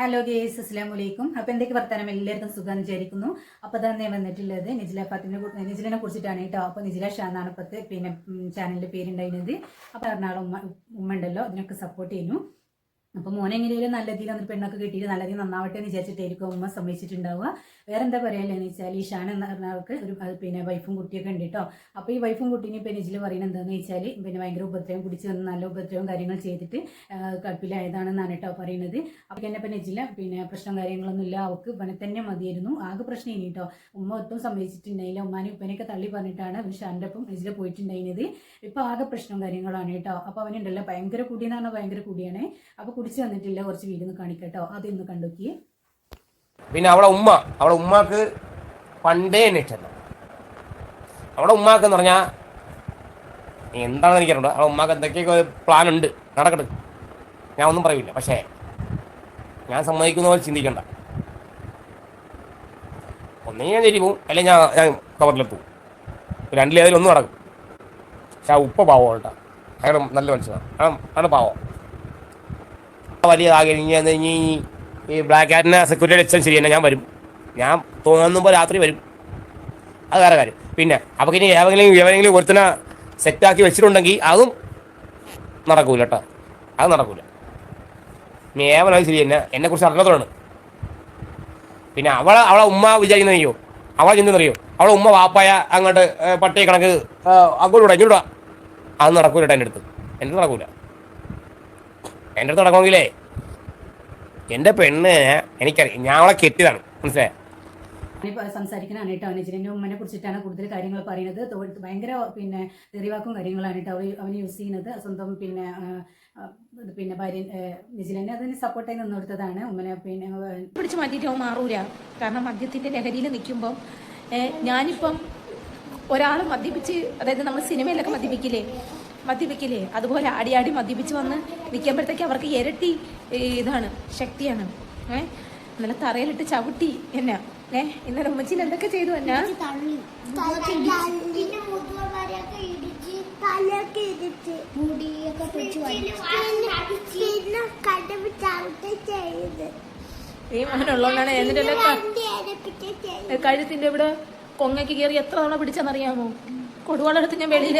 Hello guys, അസ്സലാമു അലൈക്കും. അപ്പോൾ എന്തൊക്കെ വർത്താനം, എല്ലാവർക്കും സുഖം വിചാരിക്കുന്നു. അപ്പോൾ തന്നെ വന്നിട്ടുള്ളത് നിജിലിനെ കുറിച്ചിട്ടാണ് കേട്ടോ. അപ്പോൾ നിജില ഷാ എന്നാണ് ഇപ്പോഴത്തെ ചാനലിൻ്റെ പേരുണ്ടായിരുന്നത്. അപ്പോൾ എറണാകുളം ഉമ്മ ഉണ്ടല്ലോ, അതിനൊക്കെ സപ്പോർട്ട് ചെയ്യുന്നു. അപ്പോൾ മോനെ എങ്ങനെയും നല്ല രീതിയിൽ വന്നിട്ട് പെണ്ണൊക്കെ കിട്ടിയിട്ട് നല്ല രീതിയിൽ നന്നാവട്ടെ എന്ന് വിചാരിച്ചിട്ടായിരിക്കും ഉമ്മ സമ്മതിച്ചിട്ടുണ്ടാവുക. വേറെ എന്താ പറയുകയെന്ന് വെച്ചാൽ ഈ ഷാൻ എന്ന പറഞ്ഞവർക്ക് ഒരു വൈഫും കുട്ടിയൊക്കെ ഉണ്ട് കേട്ടോ. അപ്പോൾ ഈ വൈഫും കുട്ടീനെ ഇപ്പോൾ നിജിൽ പറയുന്നത് എന്താണെന്ന് വെച്ചാൽ ഭയങ്കര ഉപദ്രവം കുടിച്ച് വന്ന് നല്ല ഉപദ്രവം കാര്യങ്ങൾ ചെയ്തിട്ട് കടുപ്പിലായതാണെന്നാണ് കേട്ടോ പറയുന്നത്. അപ്പോൾ എന്നെ ഇപ്പോൾ നിജില പ്രശ്നം കാര്യങ്ങളൊന്നും ഇല്ല, അവൾക്ക് പണി തന്നെ മതിയായിരുന്നു. ആകെ പ്രശ്നം ഇനി കേട്ടോ. ഉമ്മ ഒട്ടും സമ്മതിച്ചിട്ടുണ്ടായില്ല. ഉമ്മാനെ ഉപ്പനെയൊക്കെ തള്ളി പറഞ്ഞിട്ടാണ് ഷാൻ്റെ ഒപ്പം നിജില പോയിട്ടുണ്ടായിരുന്നത്. ഇപ്പോൾ ആകെ പ്രശ്നം കാര്യങ്ങളാണ് കേട്ടോ. അപ്പോൾ അവനുണ്ടല്ലോ ഭയങ്കര കുടിയെന്ന് പറഞ്ഞാൽ ഭയങ്കര കുടിയാണ്. അപ്പോൾ കുടിച്ച് വന്നിട്ടില്ല, കുറച്ച് വീഡിയോ ഒന്ന് കാണിക്കട്ടോ, അതൊന്ന് കണ്ടോക്കി. പിന്നെ അവളെ ഉമ്മാക്ക് പണ്ടേ ഇഷ്ടമല്ല. അവളെ ഉമ്മാക്ക് എന്ന് പറഞ്ഞാൽ എന്താണെന്ന് എനിക്കറിയണ്ട. അവളെ ഉമ്മാക്ക് എന്തൊക്കെയൊക്കെ പ്ലാൻ ഉണ്ട്, നടക്കട്ടെ, ഞാൻ ഒന്നും പറയില്ല. പക്ഷേ ഞാൻ സമ്മതിക്കുന്ന പോലെ ചിന്തിക്കണ്ട. ഒന്നെങ്കിൽ ഞാൻ തിരിവും, അല്ലെങ്കിൽ ഞാൻ കവറിലെത്തും. രണ്ടിലേതിലും ഒന്നും നടക്കും. പക്ഷെ ആ ഉപ്പ പാവം കേട്ടോ, അയാൾ നല്ല മനുഷ്യനാണ്, അയാൾ പാവം. വലിയ ഇനി ഈ ബ്ലാക്ക് കാറ്റിനെ സെക്യൂരിറ്റി അടിച്ചാൽ ശരി തന്നെ, ഞാൻ വരും. ഞാൻ തോന്നുമ്പോൾ രാത്രി വരും, അത് വേറെ കാര്യം. പിന്നെ അപ്പോൾ ഇനി എവരെങ്കിലും ഒരുത്തനെ സെറ്റാക്കി വെച്ചിട്ടുണ്ടെങ്കിൽ അതും നടക്കൂല കേട്ടോ, അത് നടക്കൂല. ഇനി ഏവനായി ശരി തന്നെ, എന്നെക്കുറിച്ച് അറിഞ്ഞത്തോടാണ്. പിന്നെ അവളെ ഉമ്മ വിചാരിക്കുന്നറിയോ, അവളെ ചിന്തെന്നറിയോ, അവളെ ഉമ്മ വാപ്പായ അങ്ങോട്ട് പട്ടിയെ കണക്ക് അങ്ങോട്ട് ഇങ്ങോട്ടാ, അത് നടക്കൂല കേട്ടോ. എൻ്റെ നടക്കൂല. എൻ്റെ അടുത്ത് നടക്കുമെങ്കിലേ എൻ്റെ പെണ്ണ് എനിക്കറിയാം, ഞാൻ അവളെ കെട്ടിയതാണ്, മനസ്സിലായോ? സംസാരിക്കാനാണ് കേട്ടോ. നിജിലിൻ്റെ ഉമ്മനെ കുറിച്ചിട്ടാണ് കൂടുതൽ കാര്യങ്ങൾ പറയുന്നത്. ഭയങ്കര തെറിവാക്കും കാര്യങ്ങളാണ് കേട്ടോ അവന് യൂസ് ചെയ്യുന്നത്. സ്വന്തം ഭാര്യ നിജിലിനെ അതിന് സപ്പോർട്ടായി നിന്നെടുത്തതാണ് ഉമ്മനെ പിടിച്ച് മാറ്റിയിട്ട് അവൻ മാറൂല. കാരണം മദ്യത്തിൻ്റെ ലഹരിയിൽ നിൽക്കുമ്പം ഞാനിപ്പം ഒരാൾ മദ്യപിച്ച്, അതായത് നമ്മൾ സിനിമയിലൊക്കെ മദ്യപിക്കില്ലേ, അതുപോലെ ആടി മദ്യപിച്ച് വന്ന് നിൽക്കുമ്പോഴത്തേക്ക് അവർക്ക് ഇരട്ടി ഇതാണ്, ശക്തിയാണ്. ഇന്നലെ തറയിലിട്ട് ചവിട്ടി എന്നാ, ഇന്നലെ ഉമ്മച്ചിയിൽ എന്തൊക്കെ ചെയ്തു എന്നാ. ഈ മോനുള്ളതുകൊണ്ടാണ്. എന്നിട്ടല്ലേ കഴുത്തിന്റെ ഇവിടെ കൊങ്ങയ്ക്ക് കയറി എത്ര തവണ പിടിച്ചെന്നറിയാമോ? കൊടുവാളെടുത്ത് ഞാൻ വെളിയിൽ